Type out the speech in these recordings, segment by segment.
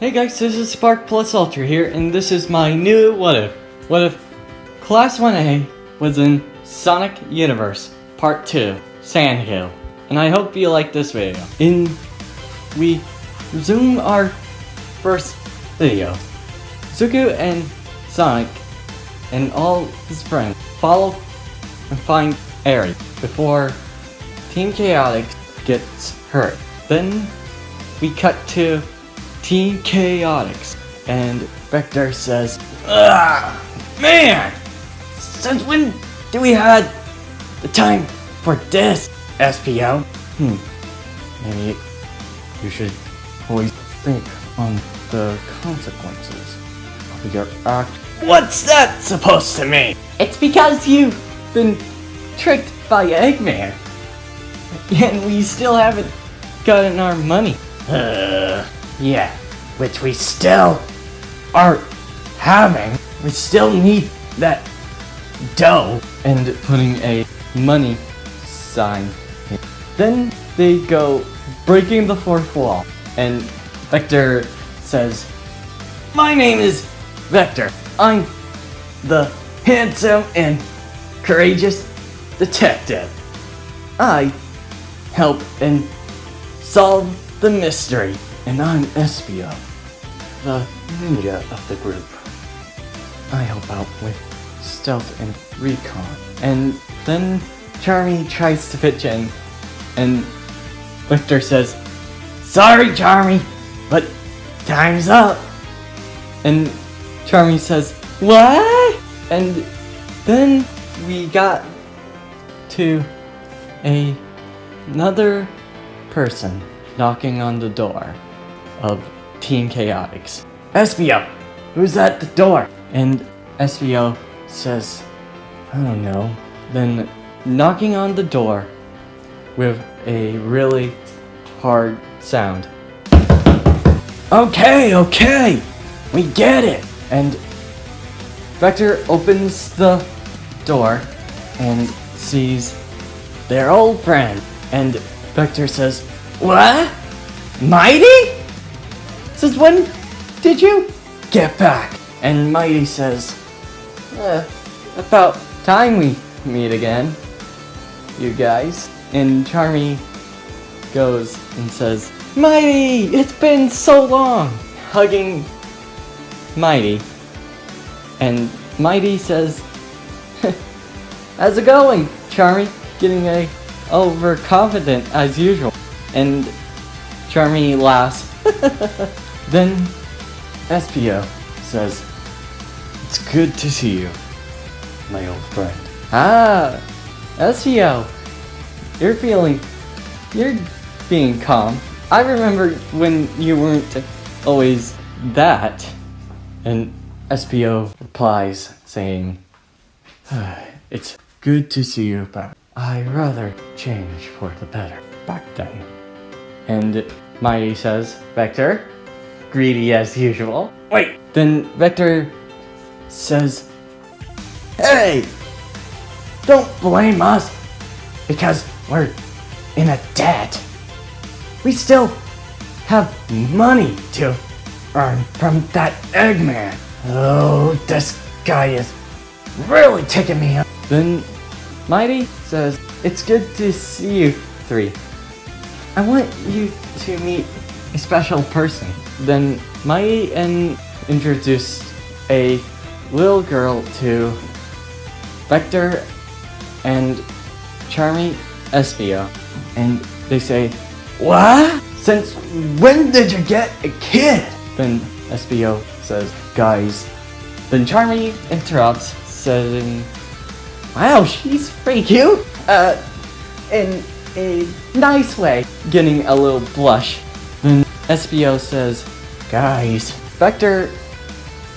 Hey guys, this is Spark Plus Ultra here, and this is my new What If. What if Class 1A was in Sonic Universe Part 2, Sandhill. And I hope you like this video. We resume our first video. Zuko and Sonic and all his friends follow and find Eri before Team Chaotix gets hurt. Then we cut to Team Chaotix, and Vector says, "Ugh, man! Since when do we have the time for this, SPO? Maybe you should always think on the consequences of your act." What's that supposed to mean? It's because you've been tricked by Eggman, and we still haven't gotten our money. Yeah, which we still aren't having. We still need that dough. And putting a money sign. Then they go breaking the fourth wall. And Vector says, "My name is Vector. I'm the handsome and courageous detective. I help and solve the mystery. And I'm Espio, the ninja of the group. I help out with stealth and recon." And then Charmy tries to pitch in, and Victor says, "Sorry, Charmy, but time's up." And Charmy says, "What?" And then we got to another person knocking on the door of Team Chaotix. "Espio, who's at the door?" And Espio says, "I don't know." Then knocking on the door with a really hard sound. Okay, we get it." And Vector opens the door and sees their old friend. And Vector says, "What? Mighty? Since when did you get back?" And Mighty says, "About time we meet again, you guys." And Charmy goes and says, "Mighty, it's been so long," hugging Mighty. And Mighty says, "How's it going, Charmy?" Getting overconfident as usual. And Charmy laughs. Then Espio says, "It's good to see you, my old friend." "Ah, Espio, you're being calm. I remember when you weren't always that." And Espio replies saying, "It's good to see you back. I'd rather change for the better back then." And Mighty says, "Vector, greedy as usual." Wait! Then Vector says, "Hey! Don't blame us because we're in a debt. We still have money to earn from that Eggman. Oh, this guy is really ticking me up." Then Mighty says, "It's good to see you three. I want you to meet a special person." Then Mighty introduced a little girl to Vector and Charmy Espio. And they say, "What? Since when did you get a kid?" Then Espio says, "Guys." Then Charmy interrupts, saying, "Wow, she's pretty cute. In a nice way," getting a little blush. Then Espio says, "Guys." Vector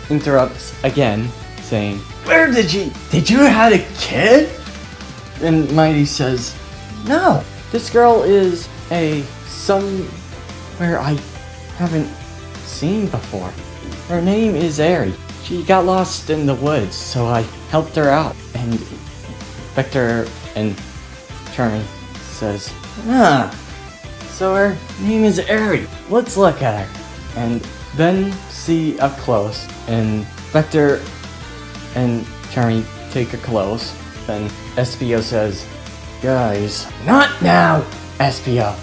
interrupts again, saying, Did you have a kid?" And Mighty says, "No, this girl is somewhere I haven't seen before. Her name is Eri. She got lost in the woods, so I helped her out." And Vector and Charmy says, "So her name is Eri. Let's look at her." And then see up close, and Vector and Charmy take a close. Then Espio says, "Guys, not now, Espio.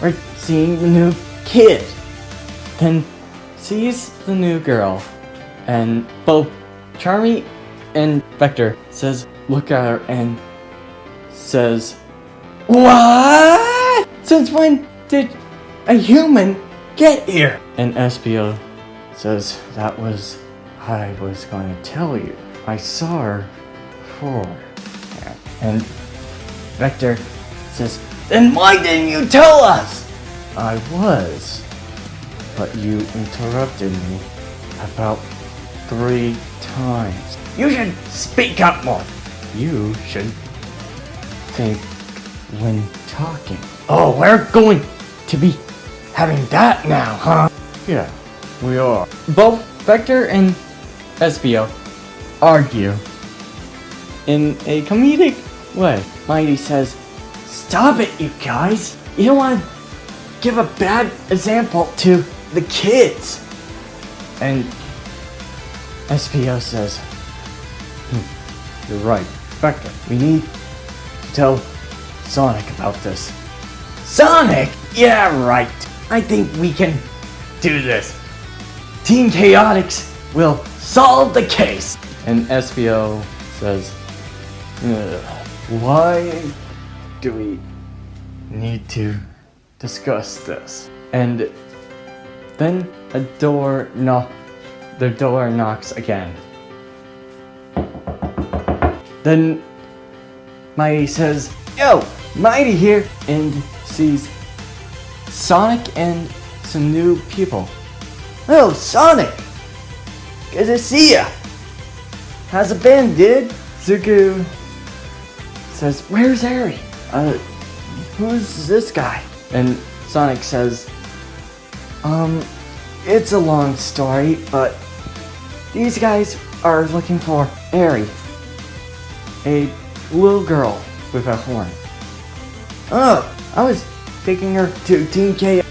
We're seeing the new kid." Then sees the new girl, and both Charmy and Vector look at her and says, "What? Since when did a human get here?" And Espio says, "That was, I was going to tell you. I saw her before." And Vector says, "Then why didn't you tell us?" "I was, but you interrupted me about 3 times." "You should speak up more." "You should think when talking." "Oh, we're going to be having that now, huh?" "Yeah, we are." Both Vector and Espio argue in a comedic way. Mighty says, "Stop it, you guys. You don't want to give a bad example to the kids." And Espio says, "You're right, Vector. We need to tell Sonic about this." "Sonic? Yeah, right. I think we can do this. Team Chaotix will solve the case." And Espio says, "Why do we need to discuss this?" And then the door knocks again. Then Mighty says, "Yo, Mighty here," and sees Sonic and some new people. "Oh, Sonic! Good to see ya! How's it been, dude?" Zuko says, "Where's Harry? Who's this guy?" And Sonic says, "It's a long story, but these guys are looking for Harry, a little girl with a horn." "Oh, I was taking her to Team K."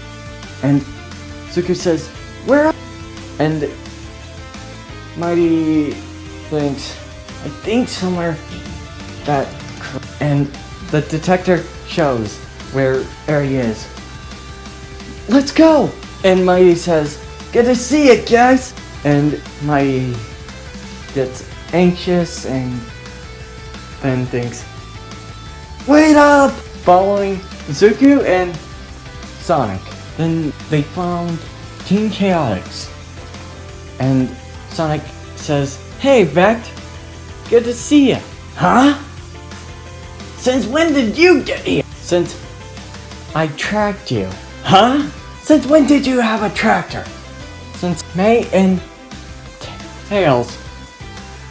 And Zuko says, "Where?" And Mighty thinks, "I think somewhere that..." And the detector shows where Harry is. "Let's go!" And Mighty says, "Good to see you guys!" And Mighty gets anxious and then thinks, "Wait up!" Following Zuko and Sonic. Then they found Team Chaotix. And Sonic says, "Hey, Vect! Good to see ya!" "Huh? Since when did you get here?" "Since I tracked you." "Huh? Since when did you have a tractor?" "Since May and Tails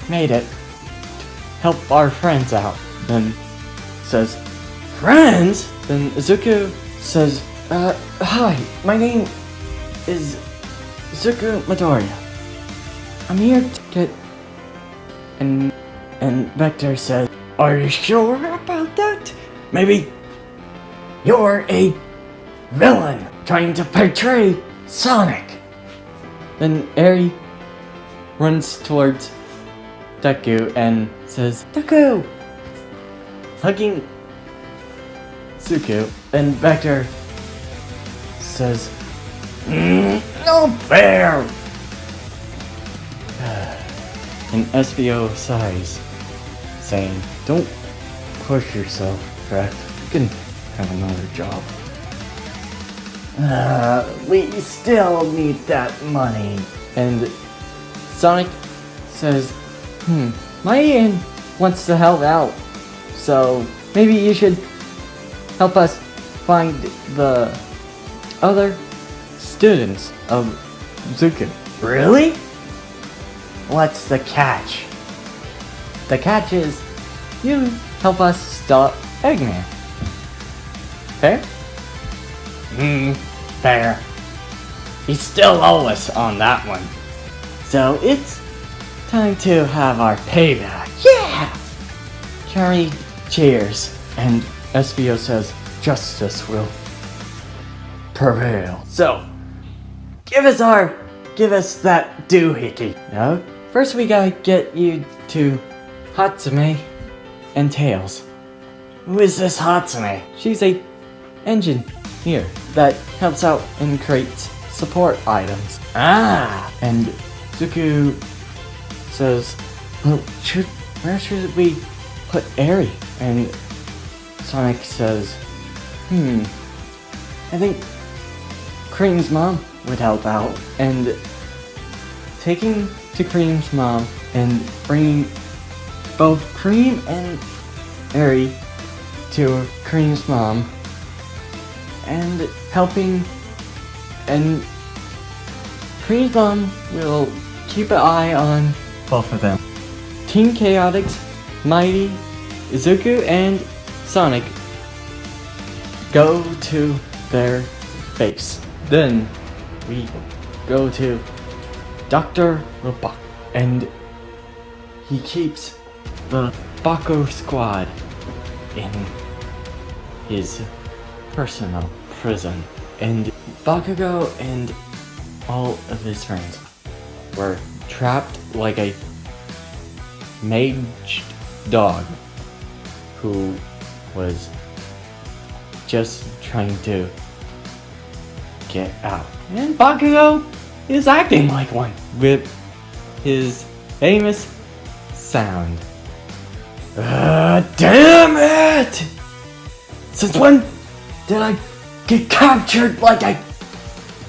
made it to help our friends out." Then says, "Friends?" Then Zuko says, "Hi, my name is Zuko Midoriya. I'm here to get..." And Vector says, "Are you sure about that? Maybe you're a villain trying to portray Sonic." Then Eri runs towards Deku and says, "Deku!" hugging Zuko. And Vector says, "No fair!" And Espio sighs, saying, "Don't push yourself, Vect. You can have another job." We still need that money." And Sonic says, Mighty wants to help out, so maybe you should help us find the other students of Zuko." "Really? What's the catch?" "The catch is you help us stop Eggman." "Fair?" Fair. You still owe us on that one. So it's time to have our payback. Yeah! Charmy cheers, and Espio says, "Justice will prevail." So, give us our give us that doohickey. No, first we gotta get you to Hatsume and Tails. Who is this Hatsume? She's a engineer that helps out and creates support items. Ah! And Zuko says, well, where should we put Eri? And Sonic says, I think Cream's mom would help out. And taking to Cream's mom and bringing both Cream and Eri to Cream's mom and helping, and Cream's mom will keep an eye on both of them. Team Chaotix, Mighty, Izuku, and Sonic go to their base. Then we go to Dr. Robotnik, and he keeps the Bako squad in his personal prison. And Bakugo and all of his friends were trapped like a maged dog who was just trying to get out. And Bakugo is acting like one with his famous sound. Damn it! Since when did I get captured like a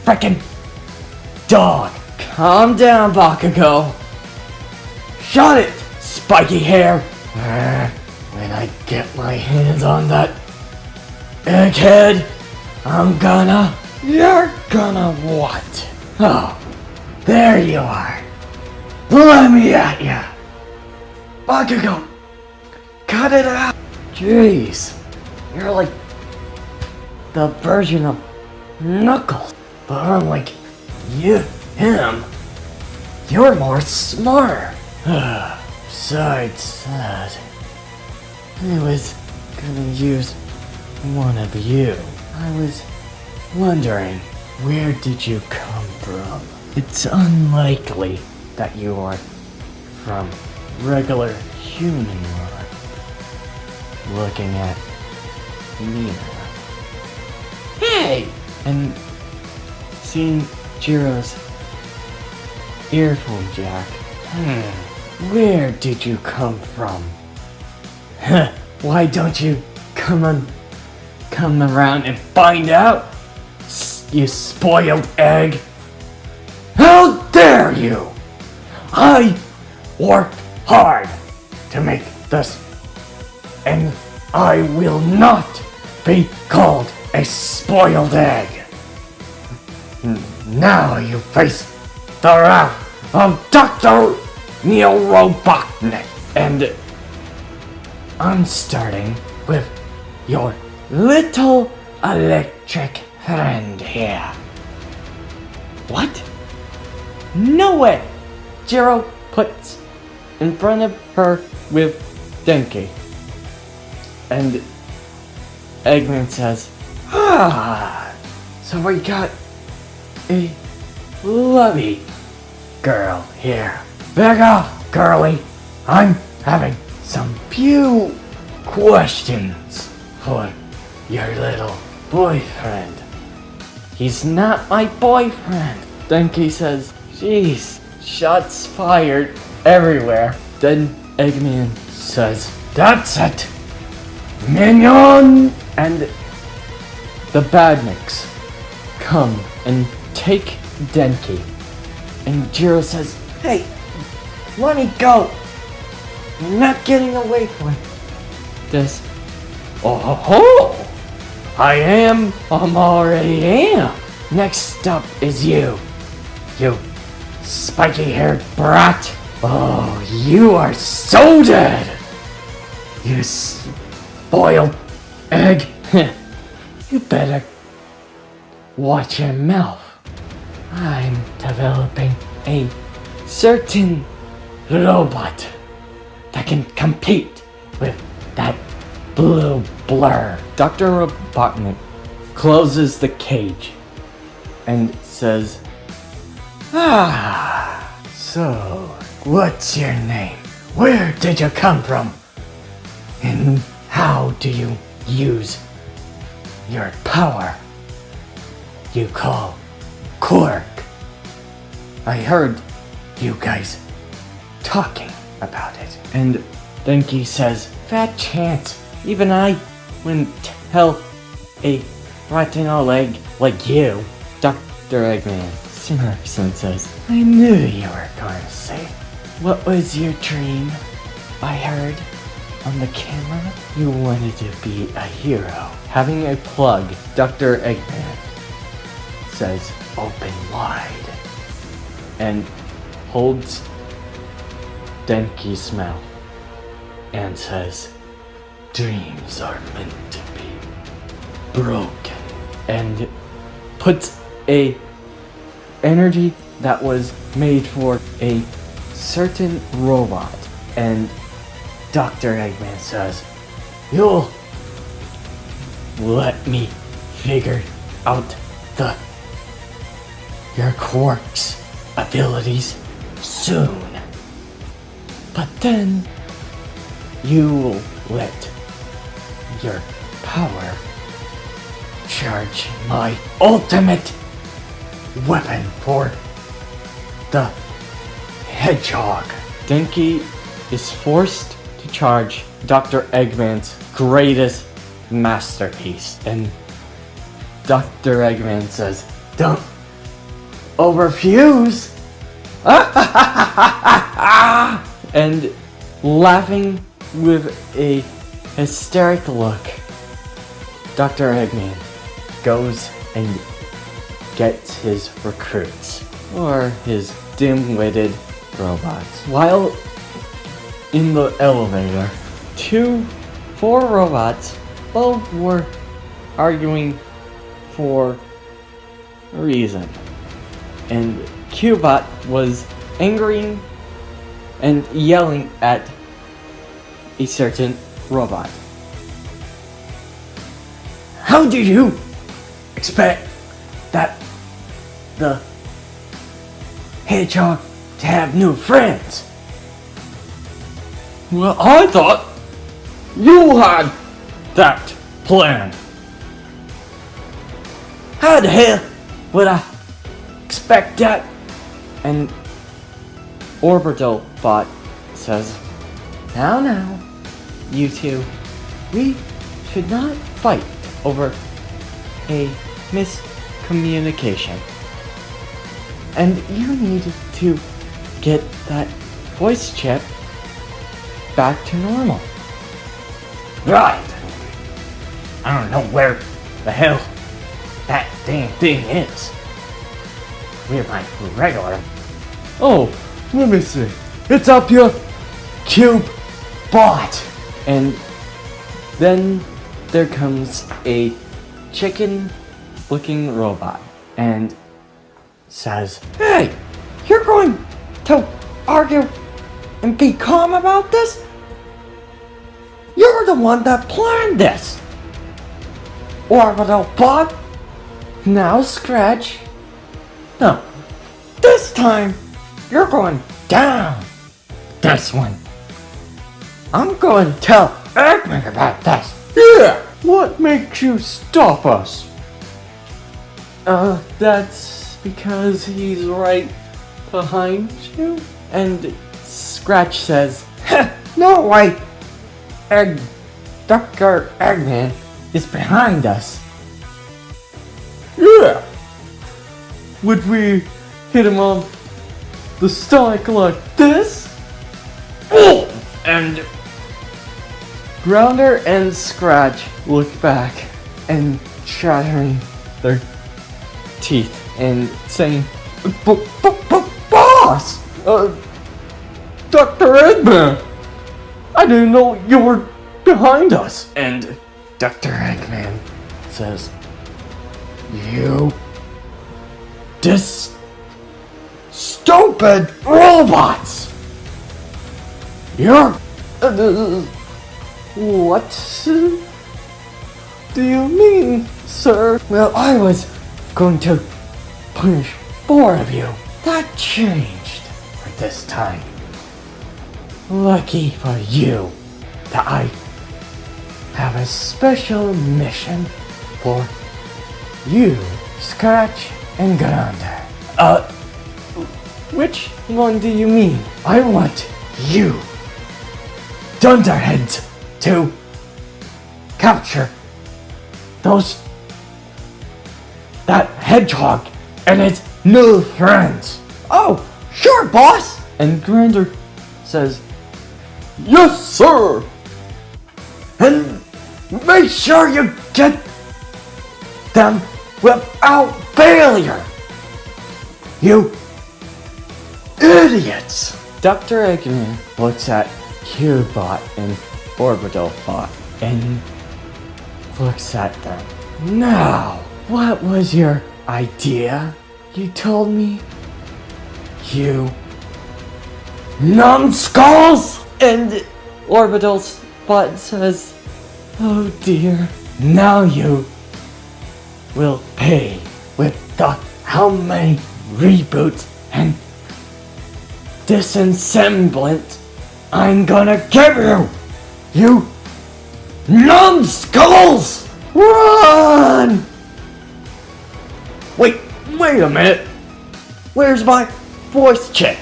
frickin' dog? Calm down, Bakugo. Shut it, spiky hair. When I get my hands on that egghead, you're gonna what? Oh, there you are. Let me at ya. Bakugo, cut it out. Jeez, you're like the version of Knuckles, but unlike him, you're more smart. Besides that, I was gonna use one of you. I was wondering, where did you come from? It's unlikely that you are from regular human world. Looking at me. Hey! And seeing Jiro's earphone jack. Where did you come from? Why don't you come around and find out? You spoiled egg! How dare you! I worked hard to make this, and I will not be called a spoiled egg. Now you face the wrath of Dr. Neil Robotnik, and I'm starting with your little electric friend here. What? No way! Jiro puts in front of her with Denki. And Eggman says, so we got a lovely girl here. Back off, girlie. I'm having some few questions for your little boyfriend. He's not my boyfriend. Denki says, jeez, shots fired everywhere. Then Eggman says, that's it, minion! And the Badniks come and take Denki. And Jiro says, hey, let me go. You're not getting away from this. Oh, I'm already am. Next up is you spiky-haired brat. Oh, you are so dead. You spoiled egg. You better watch your mouth. I'm developing a certain robot that can compete with that blue blur. Dr. Robotnik closes the cage and says, So, what's your name? Where did you come from? And how do you use your power you call Korg? I heard you guys talking about it. And Denki says, "Fat chance. Even I wouldn't tell a retinal leg like you." Dr. Eggman smirks and says, I knew you were going to say, what was your dream? I heard on the camera you wanted to be a hero. having a plug, Dr. Eggman says, Open wide. and holds Denki's mouth and says, Dreams are meant to be broken. and puts a energy that was made for a certain robot. And Dr. Eggman says, You'll let me figure out your quirks, abilities soon. But then you will let your power charge my ultimate weapon for the hedgehog. Denki is forced to charge Dr. Eggman's greatest masterpiece. And Dr. Eggman says, Don't overfuse. and laughing with a hysteric look, Dr. Eggman goes and gets his recruits, or his dim-witted robots. While in the elevator, four robots, both were arguing for a reason. And Cubot was angry and yelling at a certain robot. How do you expect that the hedgehog to have new friends? Well, I thought you had that plan. How the hell would I expect that? And Orbital Bot says, Now, you two, we should not fight over a miscommunication. And you need to get that voice chip back to normal. Right. I don't know where the hell that damn thing is. We're my regular. Oh, let me see. It's up your cube bot. And then there comes a chicken-looking robot and says, Hey, you're going to argue and be calm about this? You're the one that planned this. Orbital bot. Now Scratch. No, this time you're going down. This one. I'm going to tell Eggman about this. Yeah! What makes you stop us? That's because he's right behind you? And Scratch says, No way. Dr. Eggman is behind us. Yeah! Would we hit him on the stomach like this? And Grounder and Scratch look back and chattering their teeth and saying, boss! Dr. Eggman! I didn't know you were behind us! And Dr. Eggman says, You stupid robots! You're What do you mean, sir? Well, I was going to punish 4 of you that changed for this time. Lucky for you that I have a special mission for you, Scratch and Grande. Which one do you mean? I want you, Dunderheads, to capture that hedgehog and his new friends. Oh, Sure, boss! and Grander says, Yes, sir! And make sure you get them without failure! You idiots! Dr. Eggman Looks at Cubot and Orbitalbot and looks at them. Now, what was your idea? You told me? You numbskulls! and Orbital Spot says, Oh dear. Now you will pay with the how many reboots and disassemblement I'm gonna give you! You numbskulls! Run! Wait a minute. Where's my voice check?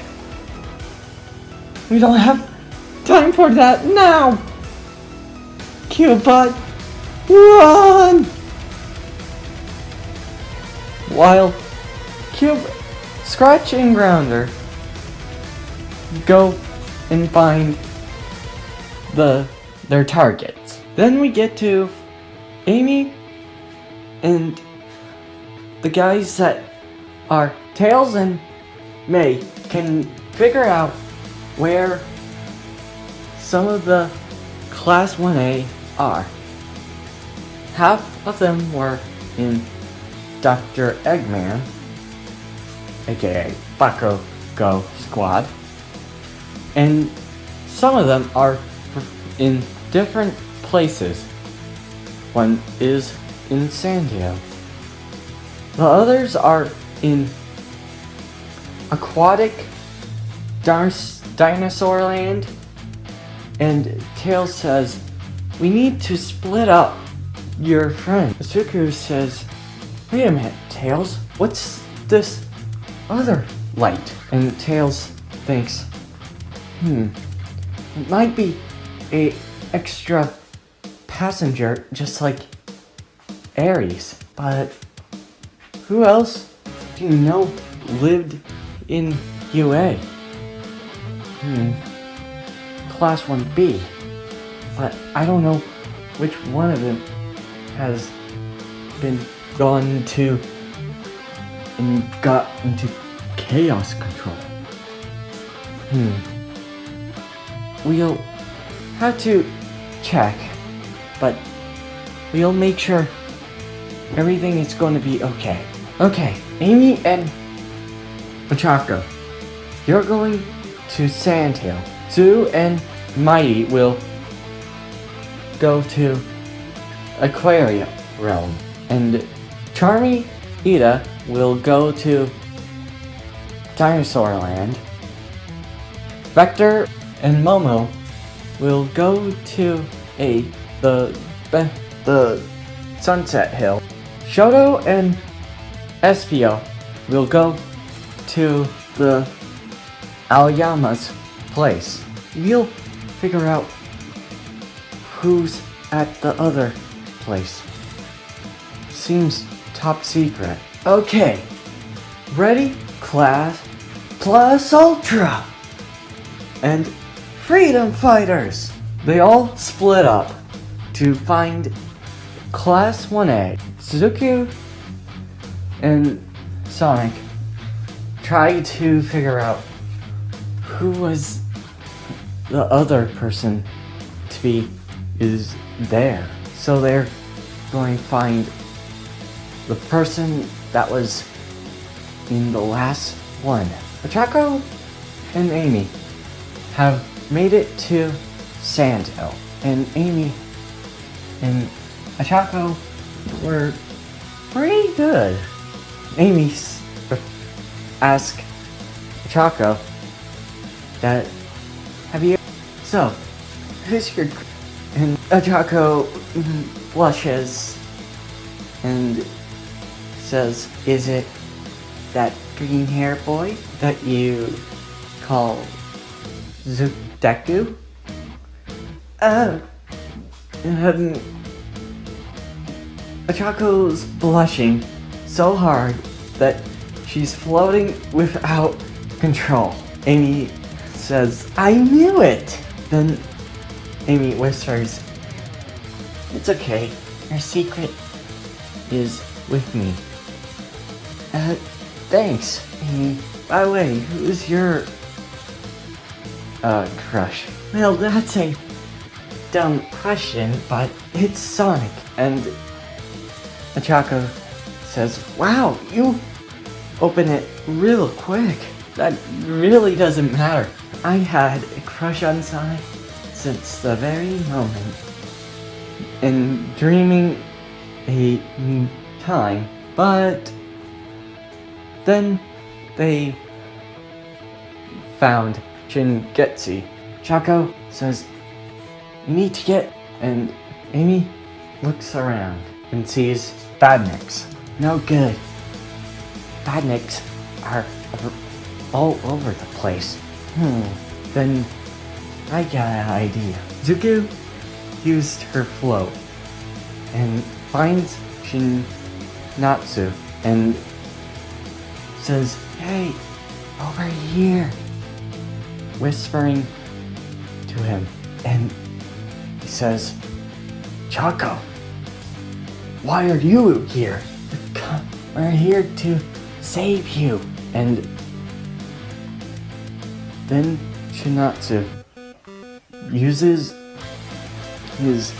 we don't have time for that now. Cubot, run! While Scratch and Grounder go and find their targets. Then we get to Amy and the guys that are Tails and May can figure out where some of the Class 1A are. Half of them were in Dr. Eggman, aka Bakugo Squad, and some of them are in different places. One is in Sandio. The others are in Aquatic Dinosaur Land, and Tails says, we need to split up your friend. Suku says, wait a minute, Tails, what's this other light? And Tails thinks, it might be a extra passenger just like Ares, but who else do you know lived in UA? Class 1B, but I don't know which one of them has been gone to and got into chaos control. We'll have to check, but we'll make sure everything is going to be okay. Okay, Amy and Ochako, you're going to Sandhill. Sue and Mighty will go to Aquarium Realm, and Charmy Ida will go to Dinosaur Land. Vector and Momo will go to the Sunset Hill. Shoto and Espio will go to the Aoyama's place. We'll figure out who's at the other place. Seems top secret. Okay, ready, class plus ultra and freedom fighters. They all split up to find Class 1A. Suzuki and Sonic try to figure out who was the other person to be is there. So they're going to find the person that was in the last one. Ochako and Amy have made it to Sandhill, and Amy and Ochako were pretty good. Amy asked Chaco that have you so who's your and Chaco blushes and says, is it that green hair boy that you call Zudeku? Chaco's blushing so hard that she's floating without control. Amy says, I knew it! Then Amy whispers, it's okay, your secret is with me. Thanks, Amy. By the way, who's your crush? Well, that's a dumb question, but it's Sonic. And Chaco says, wow, you open it real quick. That really doesn't matter. I had a crush on Sonic since the very moment in dreaming a time, but then they found Shingetsu. Chaco says, you need to get, and Amy looks around and sees badniks. No good. Badniks are all over the place. Then I got an idea. Zuko used her float and finds Shinatsu and says, hey, over here, whispering to him. And he says, Chaco, why are you here? We're here to save you. And then Shinatsu uses his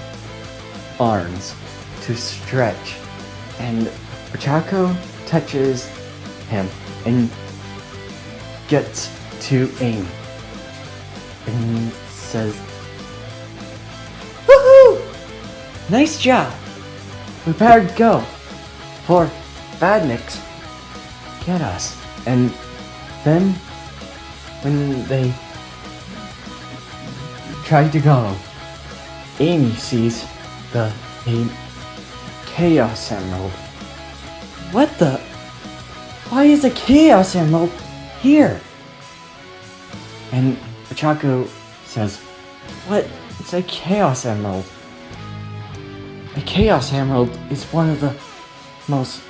arms to stretch, and Chaco touches him and gets to Amy and says, woohoo! Nice job! We better go, for badniks get us. And then when they tried to go, Amy sees a Chaos Emerald. What the? Why is a Chaos Emerald here? And Chaco says, what is a Chaos Emerald? A Chaos Emerald is one of the most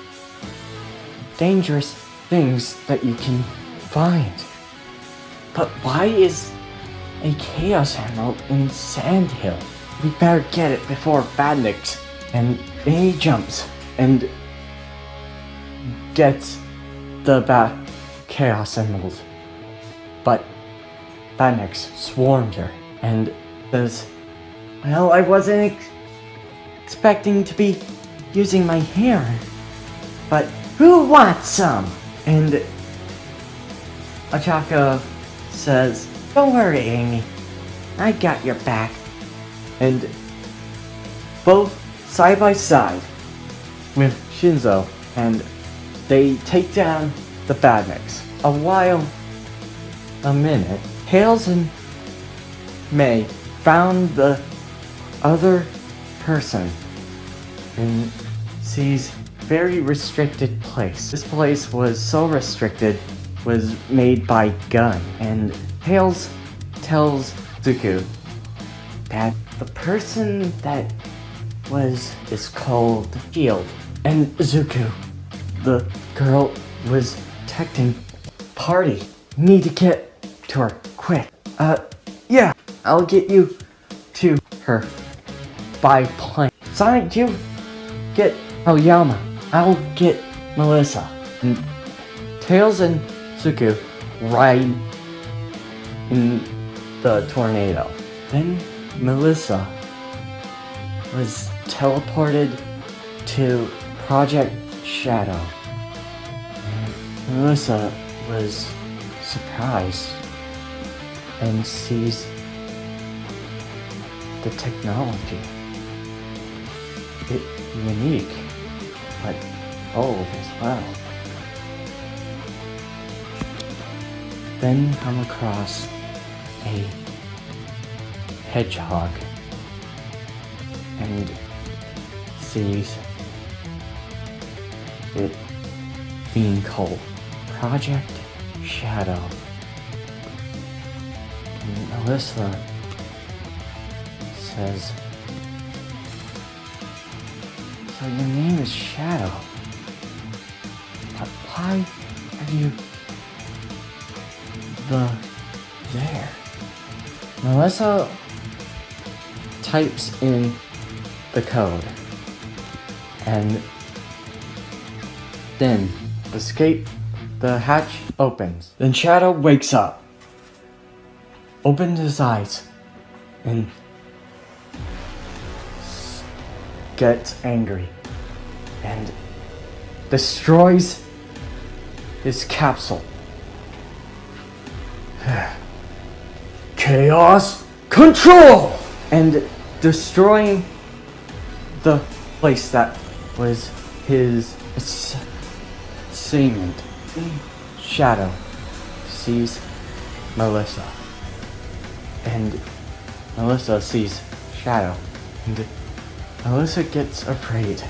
dangerous things that you can find. But why is a Chaos Emerald in Sand Hill? We better get it before badniks. And he jumps and gets the Chaos Emerald. But badniks swarmed her and says, well, I wasn't expecting to be using my hair, but who wants some? And Chaco says, don't worry, Amy, I got your back. And both side by side with Shinzo, and they take down the badniks. A minute, Tails and May found the other person in C's very restricted place. This place was so restricted, was made by Gun, and Tails tells Zuko that the person that is called Shield. And Zuko, the girl, was texting party. Need to get to her quick. Yeah, I'll get you to her by plane. Sonic, you get Aoyama. I'll get Melissa. And Tails and Zuko ride in the tornado. Then Melissa was teleported to Project Shadow. And Melissa was surprised and sees the technology. It's unique, but old as well. then come across a hedgehog and sees it being called Project Shadow. And Melissa says, "So your name is Shadow, but why are you there?" Melissa types in the code and then the hatch opens. Then Shadow wakes up, opens his eyes, and gets angry and destroys his capsule. Chaos control! And destroying the place that was his assignment. Shadow sees Melissa, and Melissa sees Shadow, and Melissa gets afraid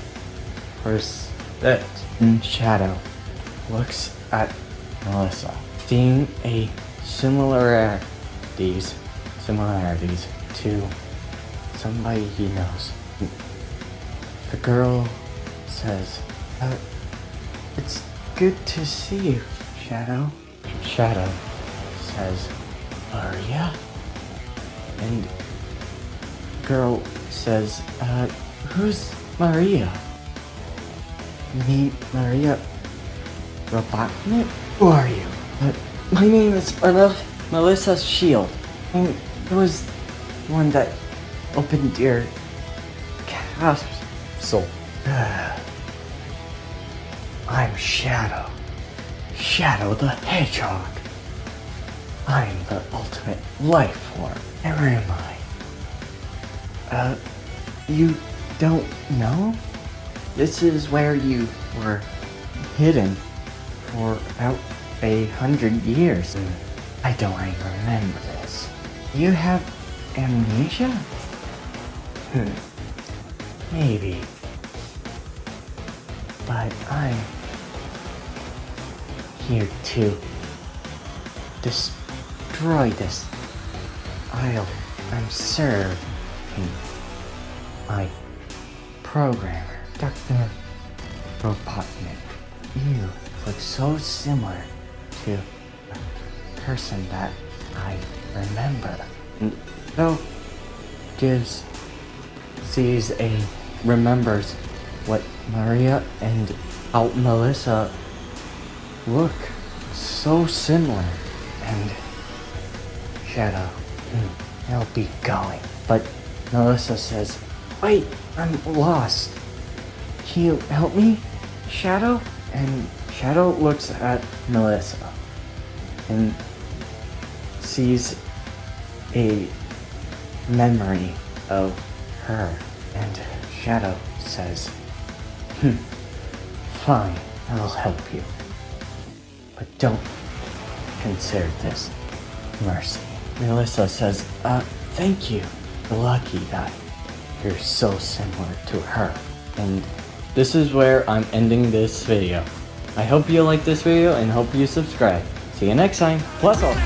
for that. And Shadow looks at Melissa, seeing a similarities to somebody he knows. The girl says, "It's good to see you, Shadow." Shadow says, "Maria?" And girl says, "Who's Maria?" "You mean Maria Robotnik? Who are you?" My name is Melissa Shield. And it was the one that opened your capsule. I'm Shadow. Shadow the Hedgehog. I'm the ultimate life form. Where am I? You don't know? This is where you were hidden for about 100 years. I don't remember this. You have amnesia? Maybe. But I'm here to destroy this. I'm serving my programmer, Dr. Robotnik. You look so similar to a person that I remember. So remembers what Maria and how Melissa look so similar. And Shadow, I'll be going. But Melissa says, "Wait, I'm lost. Can you help me, Shadow?" And Shadow looks at Melissa and sees a memory of her. And Shadow says, "Fine, I'll help you. But don't consider this mercy." Melissa says, "Thank you. Lucky that you're so similar to her." And this is where I'm ending this video. I hope you like this video and hope you subscribe. See you next time. Plus Ultra.